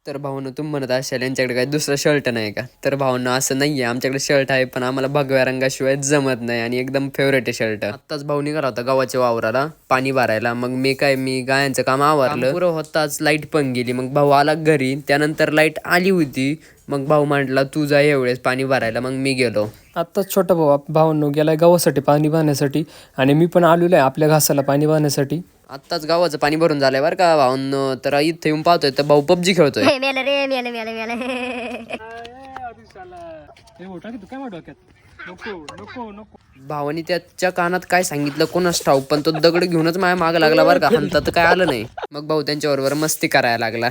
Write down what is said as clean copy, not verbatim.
तर भाऊनं तुम्ही म्हणत असाल यांच्याकडे काही दुसरं शर्ट नाही का? तर भाऊनं असं नाहीये, आमच्याकडे शर्ट आहे पण आम्हाला भगव्या रंगाशिवाय जमत नाही आणि एकदम फेवरेट आहे शर्ट. आत्ताच भाऊ निघाला होता गावाच्या वावराला पाणी भरायला. मग मी गायांचं काम आवरलं पुरं होताच लाईट पण गेली. मग भाऊ आला घरी, त्यानंतर लाईट आली होती. मग भाऊ म्हटला तू जा एवढेच पाणी भरायला. मग मी गेलो. आत्ताच छोटा भावांनो गेलाय गावासाठी पाणी पाहण्यासाठी आणि मी पण आलेलो आहे आपल्या घासाला पाणी पाहण्यासाठी. आत्ताच गावाचं पाणी भरून झालंय बरं का भाऊंनो. तर इथे येऊन पाहतोय तर भाऊ पबजी खेळतोय. भावानी त्याच्या कानात काय सांगितलं कोणास ठाऊक, पण तो दगड घेऊनच माझ्या मागं लागला बरं का. हंता तर काय आलं नाही. मग भाऊ त्यांच्याबरोबर मस्ती करायला लागला.